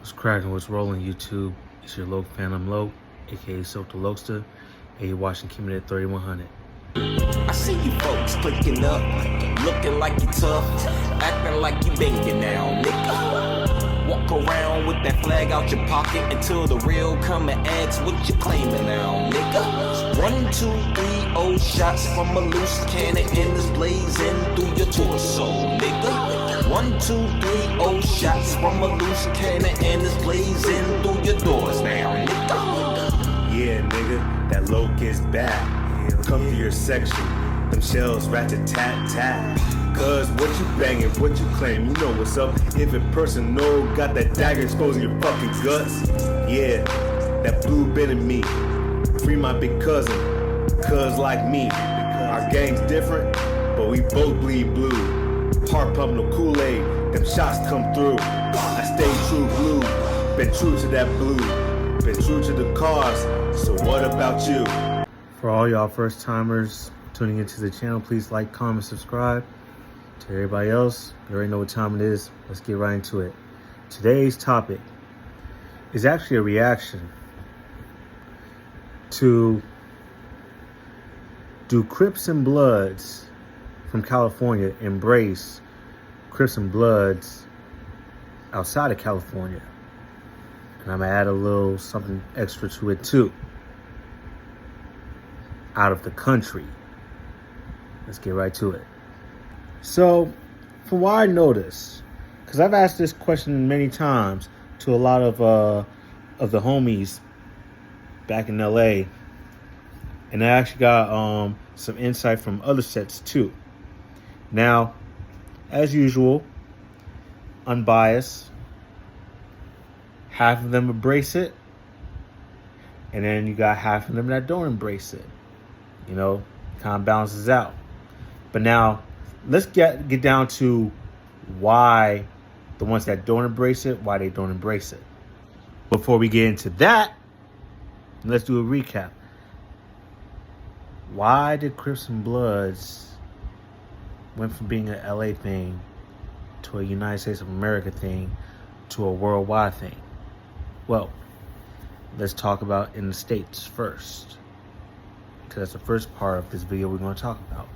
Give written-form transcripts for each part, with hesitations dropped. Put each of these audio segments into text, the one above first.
What's cracking? What's rolling, YouTube? It's your local Phantom Low, aka Soak the Lokester, and you're watching Keeping It 3100. I see you folks clicking up, looking like you tough, acting like you banging now, nigga. Walk around with that flag out your pocket until the real come and ask what you claiming now, nigga. 1, 2, 3, oh shots from a loose cannon and it's blazing through your torso, nigga. 1, 2, 3, oh shots from a loose cannon and it's blazing through your doors now, nigga. Yeah, nigga, that locust back. Come to your section, them shells rat-a-tat-tat. Cause what you banging, what you claim, you know what's up. If a person know, got that dagger exposing your fucking guts. Yeah, that blue bit in me. Free my big cousin, cuz like me. Our gang's different, but we both bleed blue. Heart pump no Kool-Aid, them shots come through. I stay true blue, been true to that blue. Been true to the cause, so what about you? For all y'all first timers tuning into the channel, please like, comment, subscribe. To everybody else, you already know what time it is. Let's get right into it. Today's topic is actually a reaction to do Crips and Bloods from California embrace Crips and Bloods outside of California. And I'm gonna add a little something extra to it too. Out of the country. Let's get right to it. So, from what I noticed, because I've asked this question many times to a lot of the homies back in LA, and I actually got some insight from other sets too. Now, as usual, unbiased, half of them embrace it, and then you got half of them that don't embrace it. You know, kind of balances out. But now, let's get down to why the ones that don't embrace it, why they don't embrace it. Before we get into that, let's do a recap. Why did Crips and Bloods went from being an LA thing to a United States of America thing to a worldwide thing? Well, let's talk about in the States first, because that's the first part of this video we're going to talk about.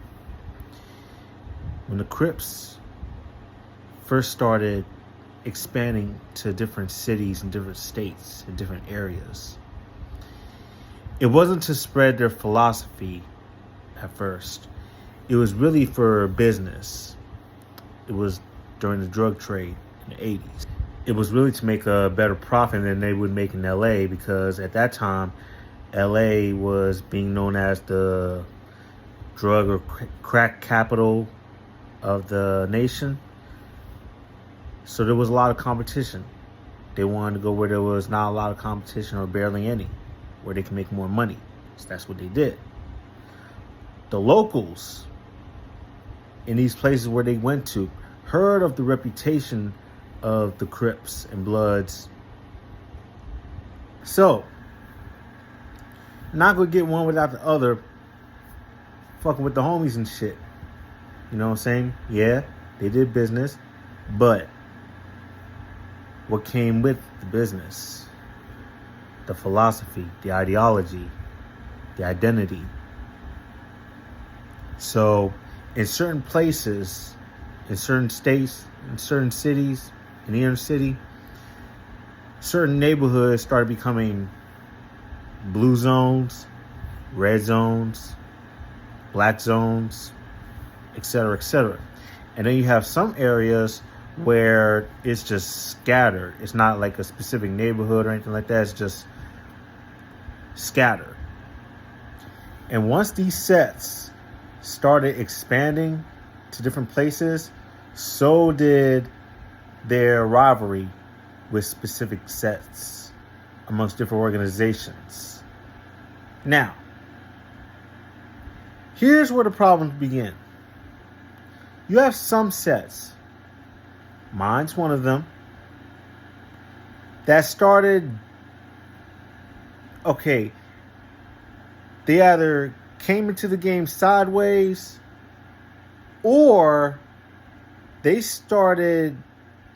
When the Crips first started expanding to different cities and different states and different areas, it wasn't to spread their philosophy at first. It was really for business. It was during the drug trade in the 80s. It was really to make a better profit than they would make in LA, because at that time, LA was being known as the drug or crack capital of the nation. So there was a lot of competition. They wanted to go where there was not a lot of competition or barely any, where they can make more money. So that's what they did. The locals in these places where they went to heard of the reputation of the Crips and Bloods. So, not gonna get one without the other, fucking with the homies and shit. You know what I'm saying? Yeah, they did business, but what came with the business? The philosophy, the ideology, the identity. So, in certain places, in certain states, in certain cities, in the inner city, certain neighborhoods started becoming blue zones, red zones, black zones, etc., etc. And then you have some areas where it's just scattered. It's not like a specific neighborhood or anything like that. It's just scattered. And once these sets started expanding to different places, so did their rivalry with specific sets amongst different organizations. Now, here's where the problems begin. You have some sets, mine's one of them, that started, okay, they either came into the game sideways, or they started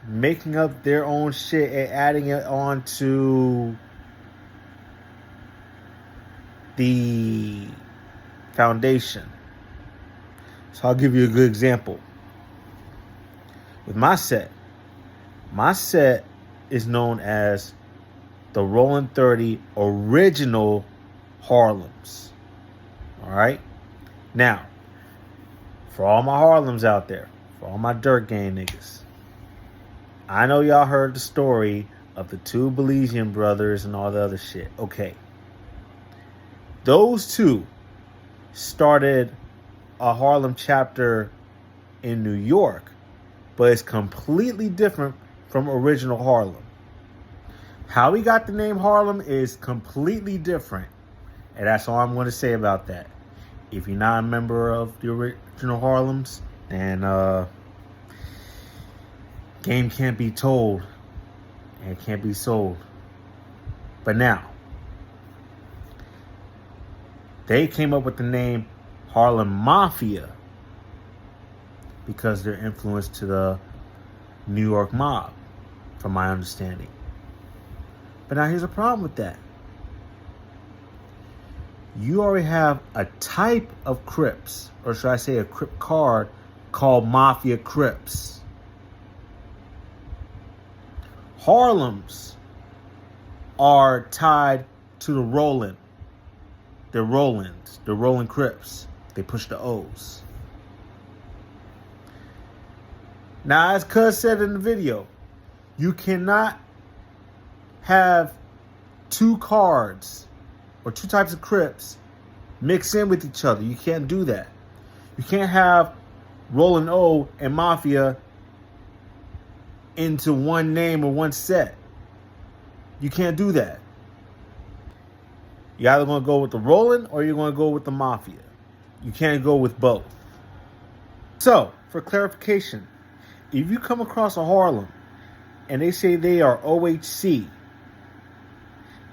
making up their own shit and adding it on to the foundation. So I'll give you a good example. With my set is known as the Rolling 30 Original Harlems. All right? Now, for all my Harlems out there, for all my dirt gang niggas, I know y'all heard the story of the two Bl00ds brothers and all the other shit. Okay. Those two started a Harlem chapter in New York, but it's completely different from original Harlem. How we got the name Harlem is completely different, and that's all I'm going to say about that. If you're not a member of the original Harlems, then game can't be told and can't be sold. But now, they came up with the name Harlem Mafia because they're influence to the New York mob, from my understanding. But now here's a problem with that. You already have a type of Crips, or should I say a Crip card, called Mafia Crips. Harlems are tied to the Rollin'. They're Rollins. They're Rolling Crips. They push the O's. Now, as Cuz said in the video, you cannot have two cards or two types of Crips mix in with each other. You can't do that. You can't have Rollin' O and Mafia into one name or one set. You can't do that. You're either going to go with the Rollin' or you're going to go with the Mafia. You can't go with both. So, for clarification, if you come across a Harlem and they say they are OHC,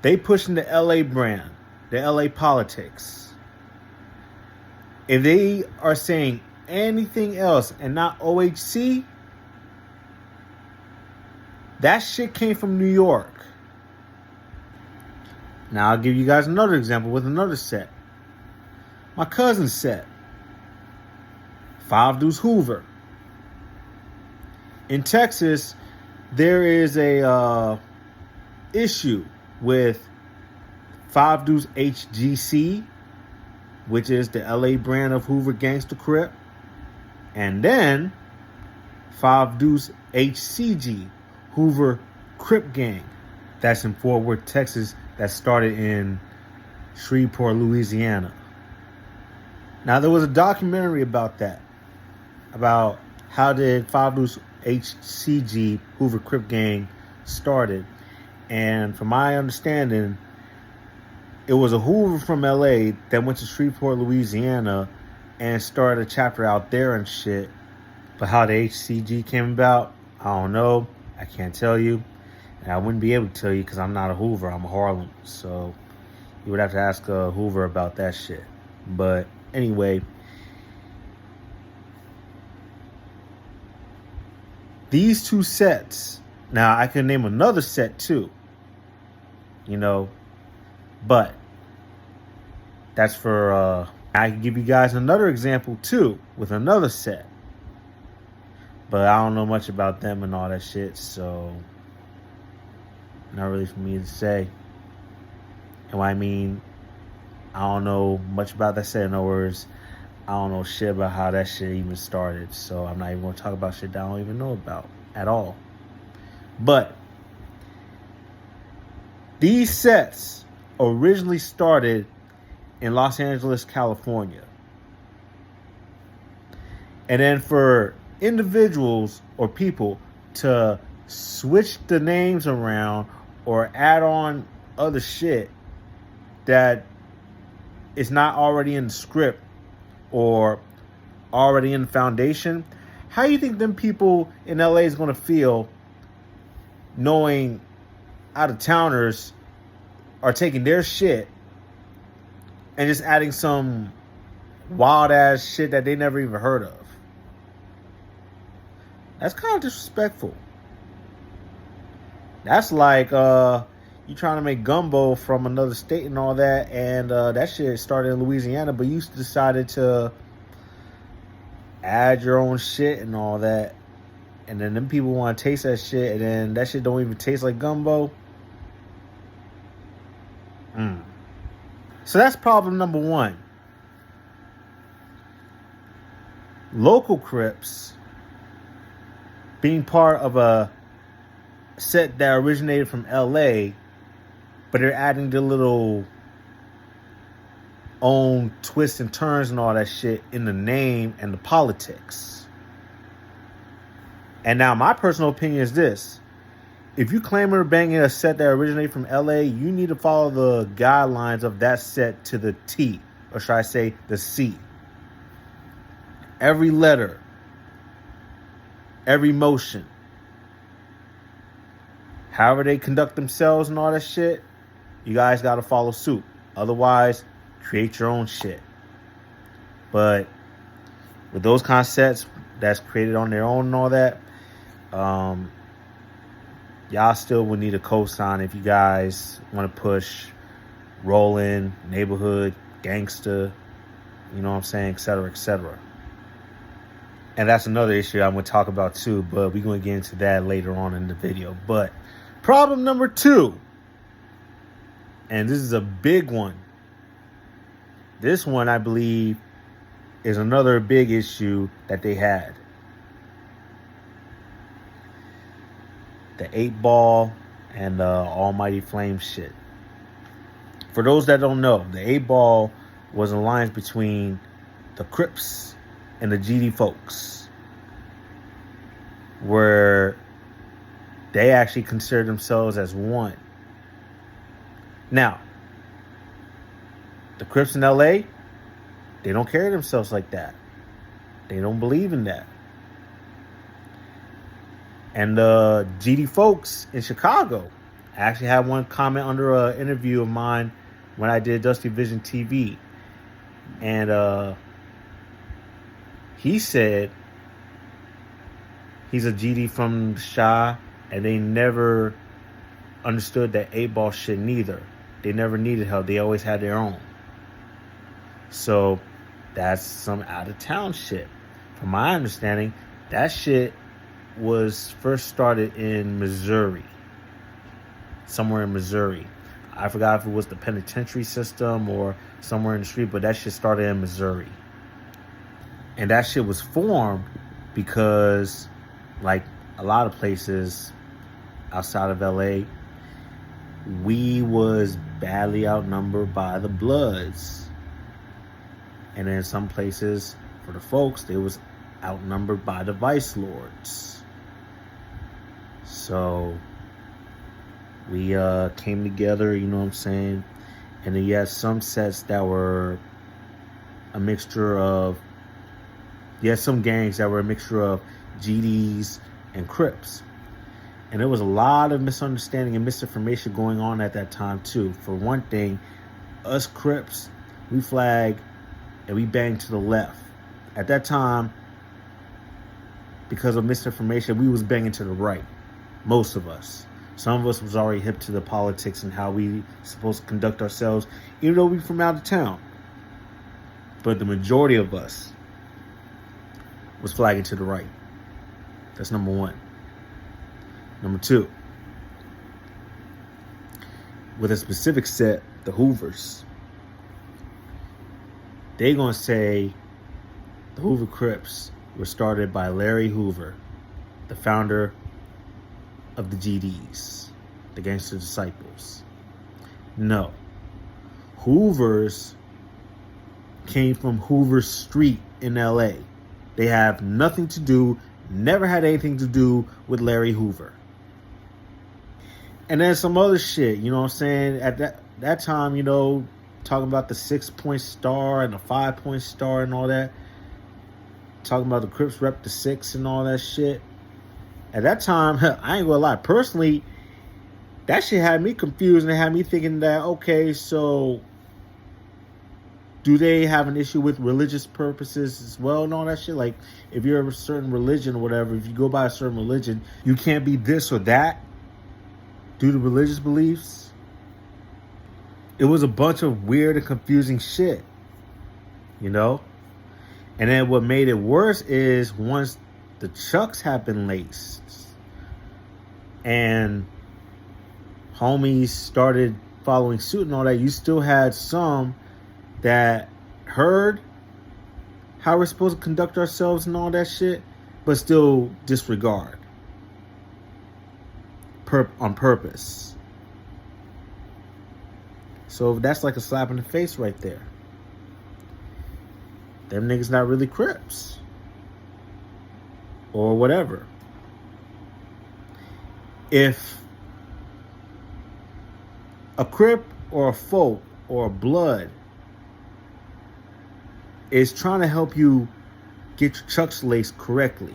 they pushing the LA brand, the LA politics. If they are saying anything else and not OHC, that shit came from New York. Now I'll give you guys another example with another set. My cousin's set. 5 Deuce Hoover. In Texas, there is a issue with 5 Deuce HGC, which is the LA brand of Hoover Gangster Crip, and then 5 Deuce HCG, Hoover Crip Gang. That's in Fort Worth, Texas. That started in Shreveport, Louisiana. Now, there was a documentary about that, about how did 5 Deuce HCG, Hoover Crip Gang, started. And from my understanding, it was a Hoover from LA that went to Shreveport, Louisiana, and started a chapter out there and shit. But how the HCG came about, I don't know. I can't tell you. And I wouldn't be able to tell you because I'm not a Hoover. I'm a Harlem. So you would have to ask Hoover about that shit. But anyway, these two sets. Now, I can name another set too. You know. But that's for... I can give you guys another example too with another set. But I don't know much about them and all that shit, so not really for me to say. And what I mean, I don't know much about that set. In other words, I don't know shit about how that shit even started. So I'm not even going to talk about shit that I don't even know about at all. But these sets originally started in Los Angeles, California. And then for individuals or people to switch the names around or add on other shit that is not already in the script or already in the foundation, how do you think them people in LA is going to feel knowing out-of-towners are taking their shit and just adding some wild-ass shit that they never even heard of? That's kind of disrespectful. That's like you trying to make gumbo from another state and all that, and that shit started in Louisiana, but you decided to add your own shit and all that, and then them people want to taste that shit, and then that shit don't even taste like gumbo. So that's problem number one. Local Crips being part of a set that originated from LA, but they're adding the little own twists and turns and all that shit in the name and the politics. And now my personal opinion is this. If you claim you're banging a set that originated from LA, you need to follow the guidelines of that set to the T, or should I say the C. Every letter, every motion, however they conduct themselves and all that shit, you guys got to follow suit. Otherwise, create your own shit. But with those kind of sets that's created on their own and all that, y'all still would need a cosign if you guys want to push Rollin', Neighborhood, Gangsta, you know what I'm saying, etc., etc. And that's another issue I'm going to talk about too, but we're going to get into that later on in the video. But problem number two, and this is a big one. This one, I believe, is another big issue that they had. The 8-ball and the Almighty Flame shit. For those that don't know, the 8-ball was an alliance between the Crips and the GD folks, where they actually consider themselves as one. Now, the Crips in LA, they don't carry themselves like that. They don't believe in that. And the GD folks in Chicago, I actually had one comment under an interview of mine when I did Dusty Vision TV. And he said he's a GD from Chi, and they never understood that 8-ball shit neither. They never needed help. They always had their own. So that's some out-of-town shit. From my understanding, that shit was first started in Missouri. Somewhere in Missouri. I forgot if it was the penitentiary system or somewhere in the street, but that shit started in Missouri. And that shit was formed because, like a lot of places outside of LA, we was badly outnumbered by the Bloods. And then some places, for the folks, they was outnumbered by the Vice Lords. So we came together, you know what I'm saying? And then you had some sets that were a mixture of, you had some gangs that were a mixture of GDs and Crips. And there was a lot of misunderstanding and misinformation going on at that time too. For one thing, us Crips, we flag and we bang to the left. At that time, because of misinformation, we was banging to the right. Most of us. Some of us was already hip to the politics and how we supposed to conduct ourselves, even though we from out of town. But the majority of us was flagging to the right. That's number one. Number two, with a specific set, the Hoovers, they gonna say the Hoover Crips were started by Larry Hoover, the founder of the GDs, the Gangster Disciples. No. Hoovers came from Hoover Street in LA. They have nothing to do, never had anything to do with Larry Hoover. And then some other shit, you know what I'm saying? At that time, you know, talking about the 6-point star and the 5-point star and all that. Talking about the Crips rep the 6 and all that shit. At that time, I ain't gonna lie, personally, that shit had me confused and it had me thinking that, okay, so do they have an issue with religious purposes as well and all that shit? Like, if you're a certain religion or whatever, if you go by a certain religion, you can't be this or that. due to religious beliefs. It was a bunch of weird and confusing shit, you know? And then what made it worse is once the chucks have been laced and homies started following suit and all that, you still had some that heard how we're supposed to conduct ourselves and all that shit, but still disregard on purpose. So that's like a slap in the face right there. Them niggas not really Crips or whatever. If a Crip or a folk or a Blood is trying to help you get your chucks laced correctly,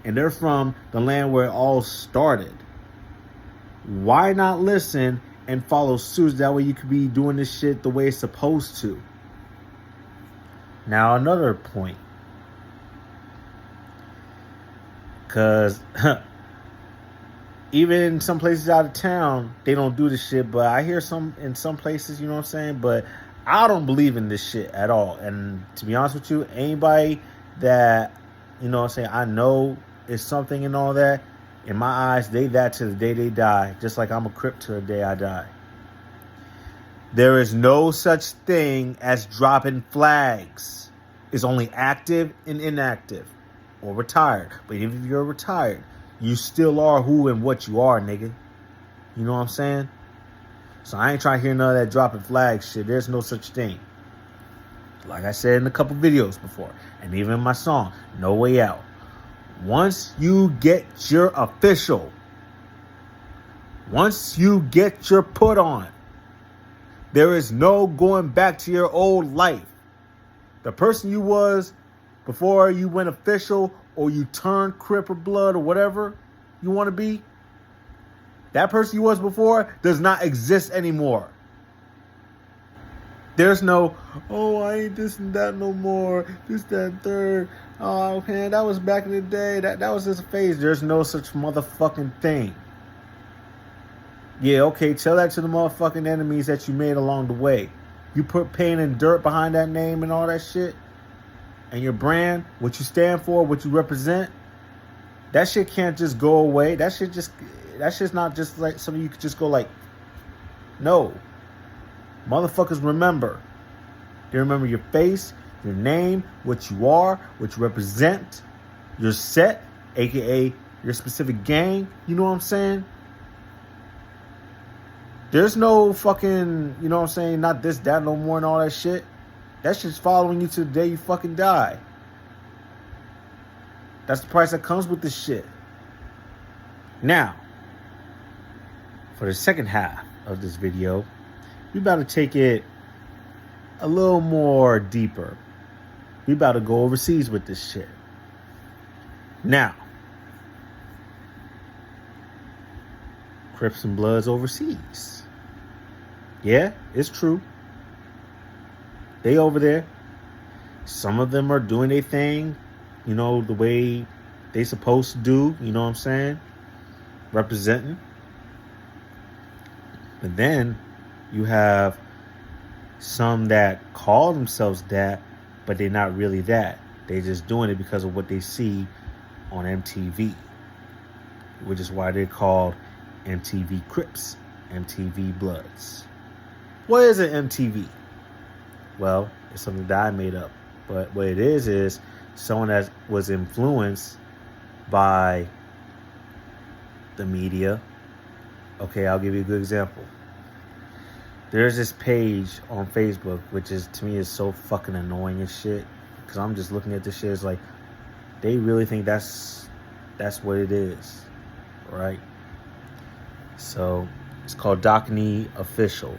and they're from the land where it all started, why not listen and follow suit? That way you could be doing this shit the way it's supposed to. Now another point, because even in some places out of town, they don't do this shit, but I hear in some places, you know what I'm saying? But I don't believe in this shit at all. And to be honest with you, anybody that, you know what I'm saying, I know is something and all that, in my eyes, they that to the day they die, just like I'm a Crip to the day I die. There is no such thing as dropping flags. It's only active and inactive or retired. But even if you're retired, you still are who and what you are, nigga. You know what I'm saying? So I ain't trying to hear none of that dropping flags shit. There's no such thing. Like I said in a couple videos before, and even in my song, No Way Out. Once you get your official, once you get your put on, there is no going back to your old life. The person you was before you went official or you turned Crip or Blood or whatever you want to be, that person you was before does not exist anymore. There's no, oh, I ain't this and that no more. This, that, and third. Oh, man, that was back in the day. That was just a phase. There's no such motherfucking thing. Yeah, okay, tell that to the motherfucking enemies that you made along the way. You put pain and dirt behind that name and all that shit. And your brand, what you stand for, what you represent. That shit can't just go away. That shit's not just like something you could just go like, no. Motherfuckers remember. They remember your face, your name, what you are, what you represent, your set, aka your specific gang. You know what I'm saying? There's no fucking, you know what I'm saying, not this, that, no more and all that shit. That shit's following you to the day you fucking die. That's the price that comes with this shit. Now, for the second half of this video, we about to take it a little more deeper. We about to go overseas with this shit. Now, Crips and Bloods overseas. Yeah, it's true. They over there. Some of them are doing their thing, you know, the way they supposed to do, you know what I'm saying? Representing. But then you have some that call themselves that, but they're not really that. They're just doing it because of what they see on MTV, which is why they're called MTV Crips, MTV Bloods. What is an MTV? Well, it's something that I made up. But what it is someone that was influenced by the media. Okay, I'll give you a good example. There's this page on Facebook, which is, to me, is so fucking annoying as shit. Because I'm just looking at this shit, it's like, they really think that's what it is, right? So, it's called Dockney Official.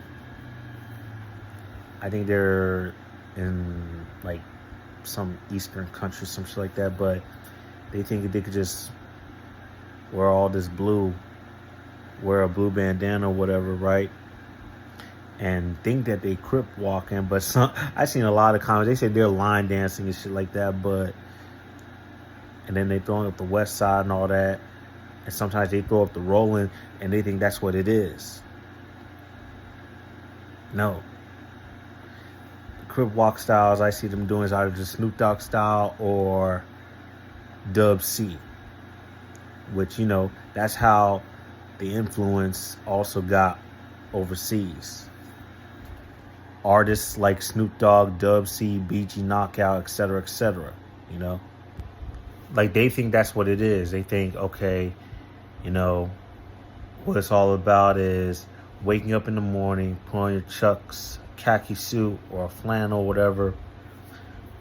I think they're in, like, some eastern country, some shit like that, but they think they could just wear all this blue, wear a blue bandana or whatever, right? And think that they Crip walking, but I seen a lot of comments. They say they're line dancing and shit like that, and then they throwing up the West Side and all that. And sometimes they throw up the rolling and they think that's what it is. No. Crip walk styles I see them doing is either just Snoop Dogg style or Dub C. Which, you know, that's how the influence also got overseas. Artists like Snoop Dogg, Dub C, BG Knockout, etc., you know. Like, they think that's what it is. They think, okay, you know, what it's all about is waking up in the morning, put on your Chucks, khaki suit, or a flannel, whatever,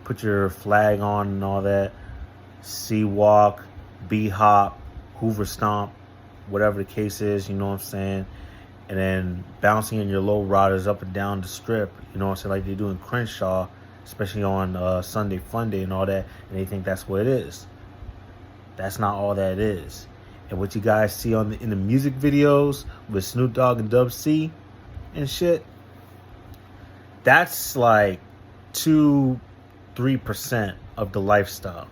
put your flag on and all that, C-walk, B-hop, Hoover stomp, whatever the case is, you know what I'm saying, and then bouncing in your low riders up and down the strip, you know what I'm saying, like they do in Crenshaw, especially on Sunday Fun Day and all that, and they think that's what it is. That's not all that it is. And what you guys see in the music videos with Snoop Dogg and Dub C and shit, that's like 2-3% of the lifestyle.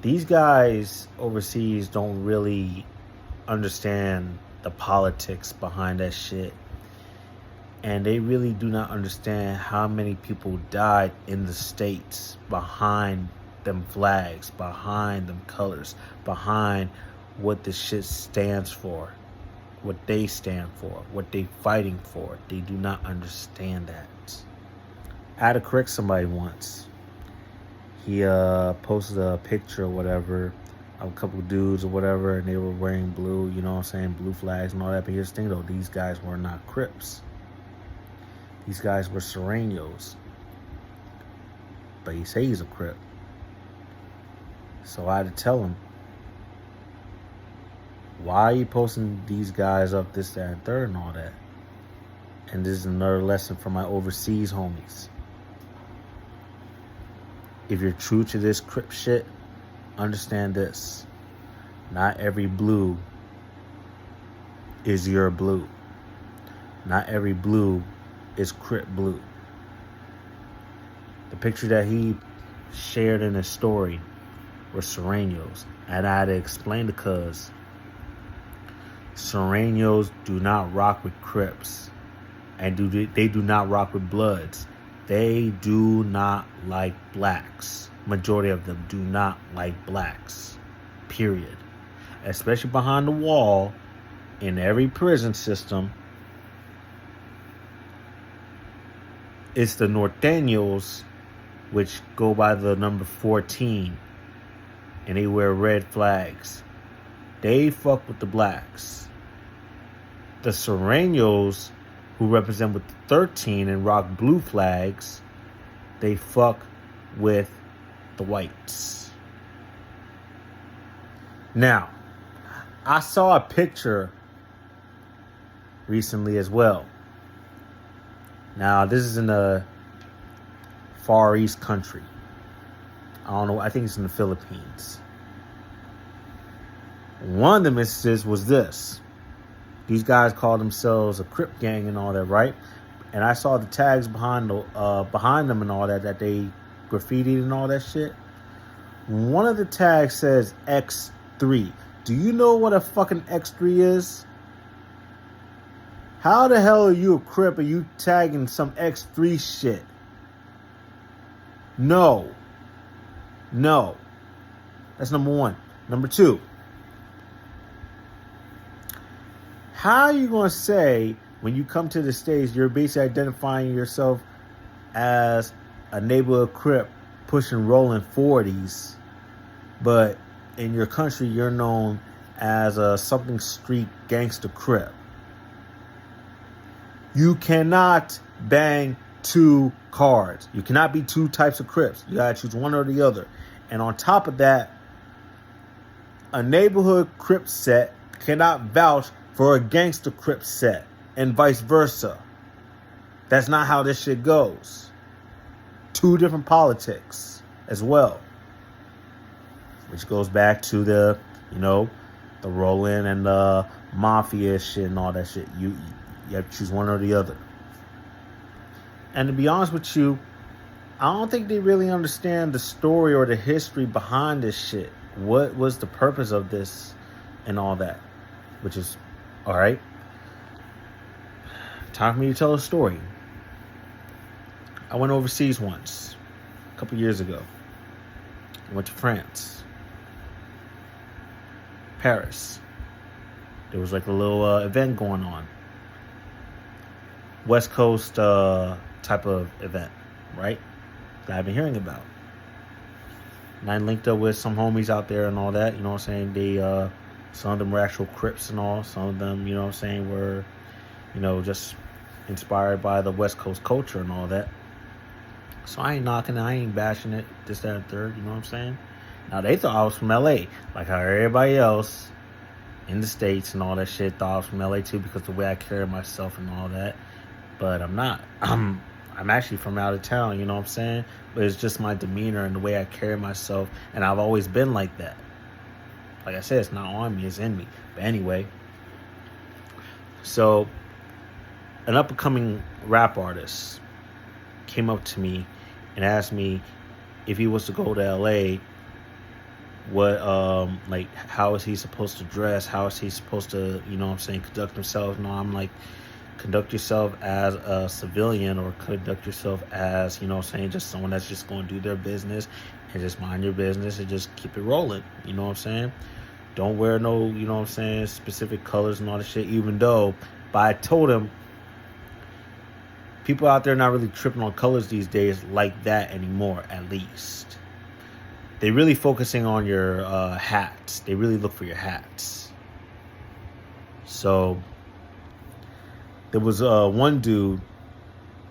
These guys overseas don't really understand the politics behind that shit. And they really do not understand how many people died in the States behind them flags, behind them colors, behind what this shit stands for, what they stand for, what they fighting for. They do not understand that. I had to correct somebody once. He posted a picture or whatever of a couple dudes or whatever, and they were wearing blue, you know what I'm saying, blue flags and all that. But here's the thing though, these guys were not Crips. These guys were Cr1ps. But he say he's a Crip. So I had to tell him, why are you posting these guys up, this, that, and third and all that? And this is another lesson for my overseas homies. If you're true to this Crip shit, understand this. Not every blue is your blue. Not every blue is Crip blue. The picture that he shared in his story were Cr1ps. And I had to explain to cuz Cr1ps do not rock with Crips. And they do not rock with Bloods. They do not like blacks. Majority of them do not like blacks. Period. Especially behind the wall in every prison system. It's the Norteños, which go by the number 14. And they wear red flags. They fuck with the blacks. The Cr1ps, who represent with the 13 and rock blue flags, they fuck with the whites. Now, I saw a picture recently as well. Now, this is in the Far East country. I don't know, I think it's in the Philippines. One of the instances was this. These guys call themselves a Crip gang and all that, right? And I saw the tags behind them and all that they graffitied and all that shit. One of the tags says X3. Do you know what a fucking X3 is? How the hell are you a Crip and you tagging some X3 shit? No. That's number one. Number two. How are you going to say when you come to the States, you're basically identifying yourself as a neighborhood Crip pushing rolling 40s, but in your country you're known as a something street gangster Crip? You cannot bang two cards. You cannot be two types of Crips. You gotta choose one or the other. And on top of that, a neighborhood Crip set cannot vouch for a gangster Crip set, and vice versa. That's not how this shit goes. Two different politics as well. Which goes back to the, the rolling and the mafia shit and all that shit. You have to choose one or the other. And to be honest with you, I don't think they really understand the story or the history behind this shit. What was the purpose of this and all that? Which is, all right. Time for me to tell a story. I went overseas once, a couple years ago. I went to France, Paris. There was like a little event going on. West Coast type of event, right? That I've been hearing about. And I linked up with some homies out there and all that, you know what I'm saying? They, some of them were actual Crips and all. Some of them, you know what I'm saying, were, you know, just inspired by the West Coast culture and all that. So I ain't knocking it, I ain't bashing it, this, that, and third, you know what I'm saying? Now, they thought I was from LA, like how everybody else in the States and all that shit thought I was from LA too, because the way I carry myself and all that. But I'm not. I'm actually from out of town, you know what I'm saying? But it's just my demeanor and the way I carry myself, and I've always been like that. Like I said, it's not on me, it's in me. But anyway, so an up-and-coming rap artist came up to me and asked me if he was to go to LA, what like how is he supposed to dress, how is he supposed to, you know what I'm saying, conduct himself. No, I'm like, conduct yourself as a civilian, or conduct yourself as, you know what I'm saying, just someone that's just going to do their business and just mind your business and just keep it rolling, you know what I'm saying? Don't wear no, you know what I'm saying, specific colors and all that shit, even though, but I told him, people out there not really tripping on colors these days like that anymore, at least. They're really focusing on your hats. They really look for your hats. So there was one dude,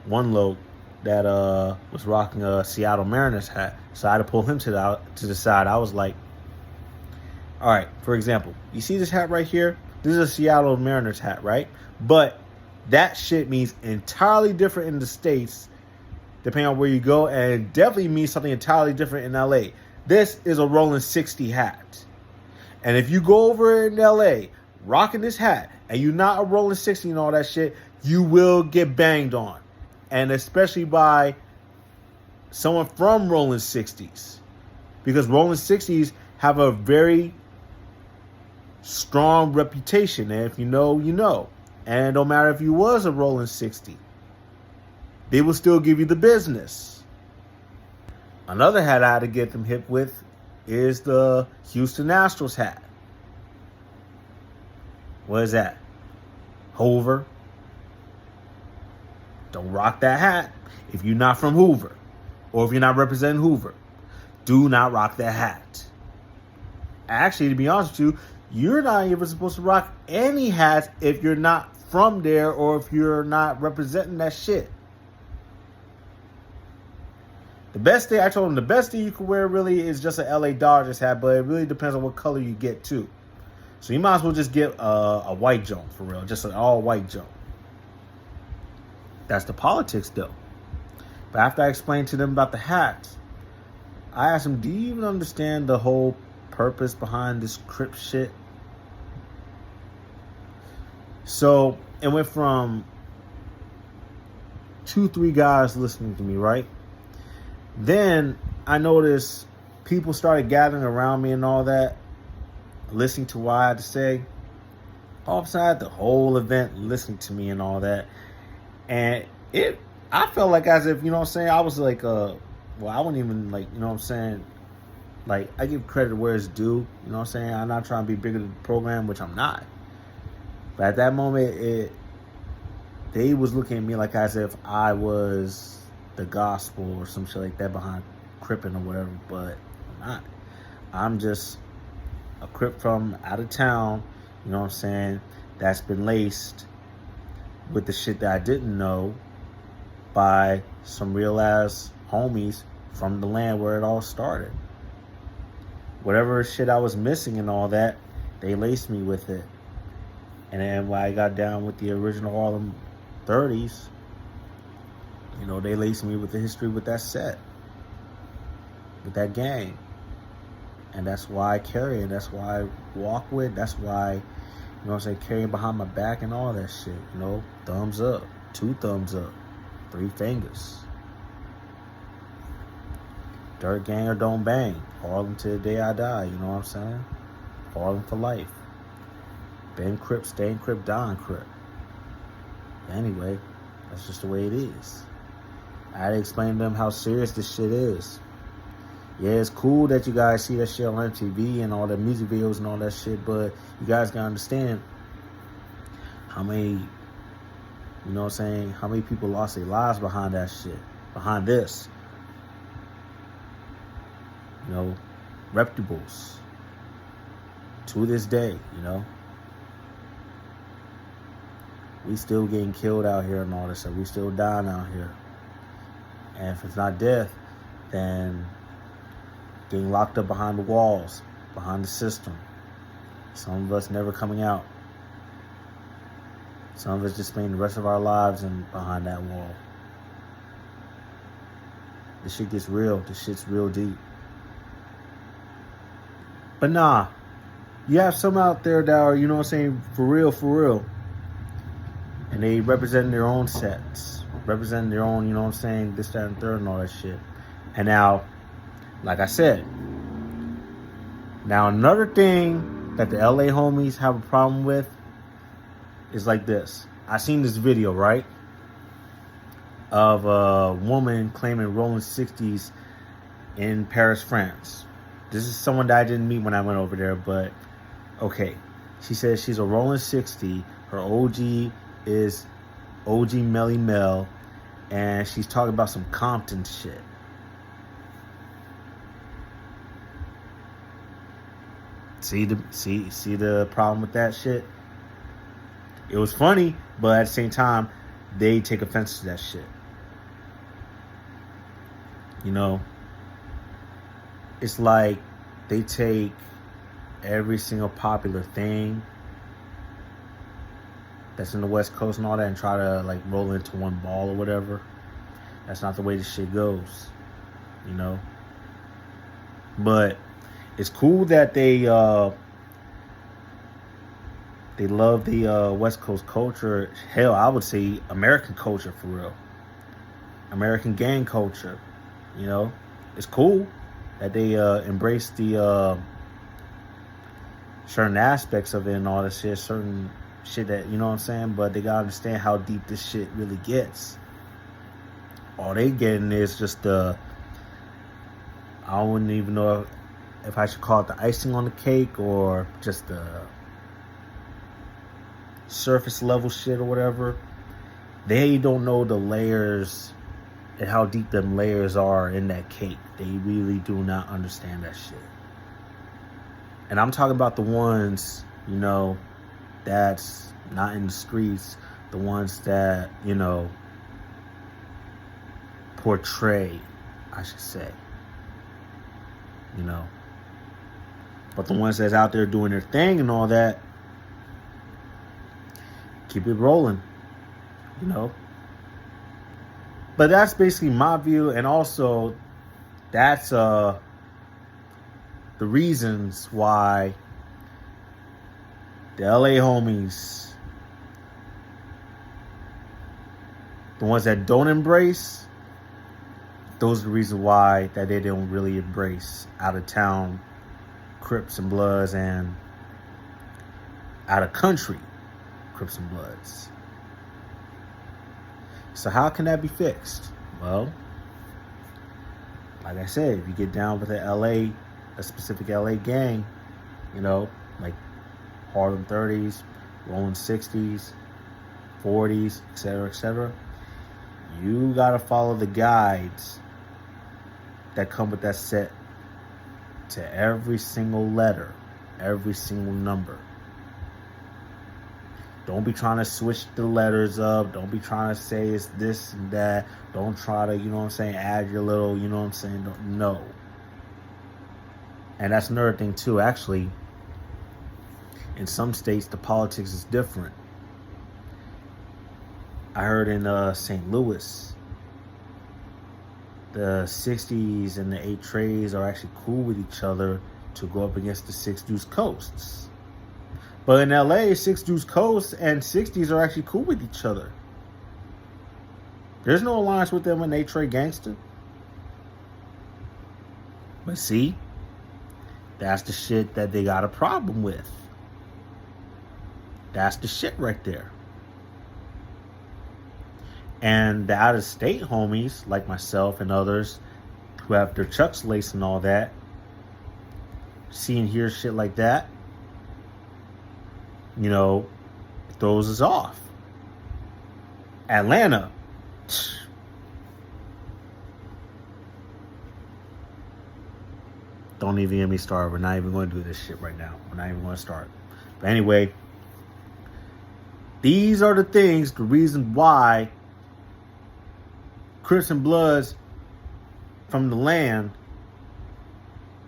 one loc, that was rocking a Seattle Mariners hat. So I had to pull him to the side. I was like, all right, for example, you see this hat right here? This is a Seattle Mariners hat, right? But that shit means entirely different in the States, depending on where you go, and definitely means something entirely different in LA. This is a Rolling 60 hat. And if you go over in LA rocking this hat and you're not a Rolling 60 and all that shit, you will get banged on. And especially by someone from Rolling 60s. Because Rolling 60s have a very strong reputation. And if you know, you know. And no matter if you was a Rolling 60, they will still give you the business. Another hat I had to get them hip with is the Houston Astros hat. What is that? Hoover. Don't rock that hat if you're not from Hoover, or if you're not representing Hoover. Do not rock that hat. Actually, to be honest with you, you're not even supposed to rock any hats if you're not from there, or if you're not representing that shit. The best thing, I told him, the best thing you can wear really is just an LA Dodgers hat, but it really depends on what color you get too. So you might as well just get a white joint for real, just an all white joint. That's the politics though. But after I explained to them about the hats, I asked him, do you even understand the whole purpose behind this Crip shit? So it went from 2-3 guys listening to me, right? Then I noticed people started gathering around me and all that, listening to what I had to say. All of a sudden, the whole event listening to me and all that. And I felt like as if, you know what I'm saying, I was like, well, I wouldn't even, like, you know what I'm saying, like, I give credit where it's due, you know what I'm saying? I'm not trying to be bigger than the program, which I'm not. But at that moment, they was looking at me like as if I was the gospel or some shit like that behind Crippin' or whatever, but I'm not. I'm just a Crip from out of town, you know what I'm saying, that's been laced with the shit that I didn't know by some real ass homies from the land where it all started. Whatever shit I was missing and all that, they laced me with it. And then when I got down with the original Harlem 30s, you know, they laced me with the history with that set, with that gang. And that's why I carry it. That's why I walk with. That's why, you know what I'm saying, carrying behind my back and all that shit. You know, thumbs up, 2 thumbs up, 3 fingers. Dirt gang or don't bang. Harlem till the day I die, you know what I'm saying? Harlem for life. Been Crip, staying Crip, dying Crip. Anyway, that's just the way it is. I had to explain to them how serious this shit is. Yeah, it's cool that you guys see that shit on MTV and all the music videos and all that shit, but you guys gotta understand how many, you know what I'm saying, how many people lost their lives behind that shit, behind this. You know, reputables. To this day, you know. We still getting killed out here and all this stuff. We still dying out here. And if it's not death, then getting locked up behind the walls, behind the system. Some of us never coming out. Some of us just spending the rest of our lives behind that wall. This shit gets real. This shit's real deep. But nah, you have some out there that are, you know what I'm saying, for real. And they represent their own sets. Representing their own, you know what I'm saying, this, that, and third and all that shit. And now, like I said, now another thing that the LA homies have a problem with is like this. I seen this video, right, of a woman claiming rolling 60s in Paris, France. This is someone that I didn't meet when I went over there, but okay. She says she's a rolling 60. Her OG is OG Melly Mel, and she's talking about some Compton shit. See the problem with that shit? It was funny, but at the same time, they take offense to that shit. You know, it's like they take every single popular thing that's in the West Coast and all that and try to like roll into one ball or whatever. That's not the way this shit goes, you know. But it's cool that they love the West Coast culture. Hell, I would say American culture for real. American gang culture, you know. It's cool that they embrace the certain aspects of it and all this shit, certain shit that, you know what I'm saying, but they gotta understand how deep this shit really gets. All they getting is just the, I wouldn't even know if I should call it the icing on the cake or just the surface level shit or whatever. They don't know the layers and how deep them layers are in that cake. They really do not understand that shit. And I'm talking about the ones, you know, that's not in the streets, the ones that, you know, portray, I should say, you know. But the ones that's out there doing their thing and all that, keep it rolling, you know. But that's basically my view, and also that's the reasons why the LA homies, the ones that don't embrace, those are the reasons why that they don't really embrace out of town Crips and Bloods and out of country Crips and Bloods. So how can that be fixed? Well, like I said, if you get down with a specific LA gang, you know, like Harlem 30s, rolling 60s, 40s, etc., you gotta follow the guides that come with that set to every single letter, every single number. Don't be trying to switch the letters up. Don't be trying to say it's this and that. Don't try to, you know what I'm saying, add your little, you know what I'm saying, no. And that's another thing too, actually. In some states, the politics is different. I heard in St. Louis, the 60s and the 8 Trays are actually cool with each other to go up against the 6 Deuce Coasts. But in LA, 6 Deuce Coasts and 60s are actually cool with each other. There's no alliance with them when they trade gangster. But see, that's the shit that they got a problem with. That's the shit right there. And the out-of-state homies, like myself and others who have their chucks laced and all that, see and hear shit like that, you know, throws us off. Atlanta. Don't even get me started. We're not even going to do this shit right now. We're not even going to start. But anyway, these are the things, the reason why Crips and Bloods from the land,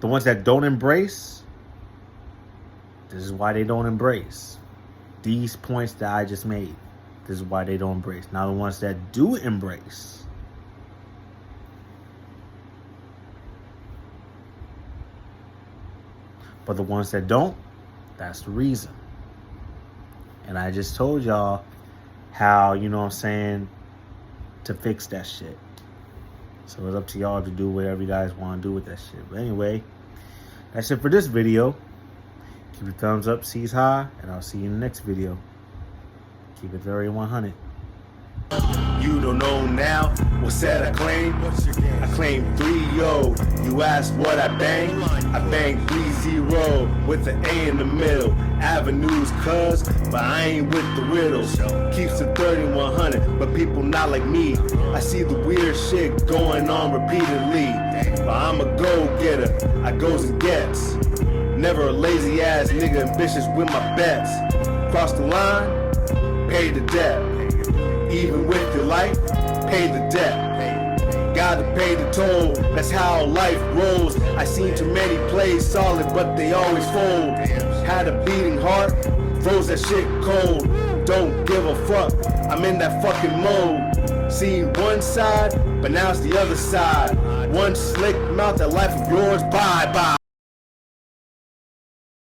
the ones that don't embrace, this is why they don't embrace. These points that I just made, this is why they don't embrace. Now the ones that do embrace, but the ones that don't, that's the reason. And I just told y'all how, you know what I'm saying, to fix that shit. So it's up to y'all to do whatever you guys want to do with that shit. But anyway, that's it for this video. Keep your thumbs up, C's high, and I'll see you in the next video. Keep it very 100. You don't know now what said I claim. I claim 3-0. You ask what I bang? I bang 3-0 with an A in the middle. Avenues, cuz, but I ain't with the riddles. Keeps the 3100, but people not like me. I see the weird shit going on repeatedly. But I'm a go-getter, I goes and gets. Never a lazy ass nigga ambitious with my bets. Cross the line, pay the debt. Even with your life, pay the debt. Gotta pay the toll, that's how life rolls. I seen too many plays solid, but they always fold. Had a beating heart, froze that shit cold. Don't give a fuck, I'm in that fucking mode. Seen one side, but now it's the other side. One slick mouth, that life of yours, bye bye.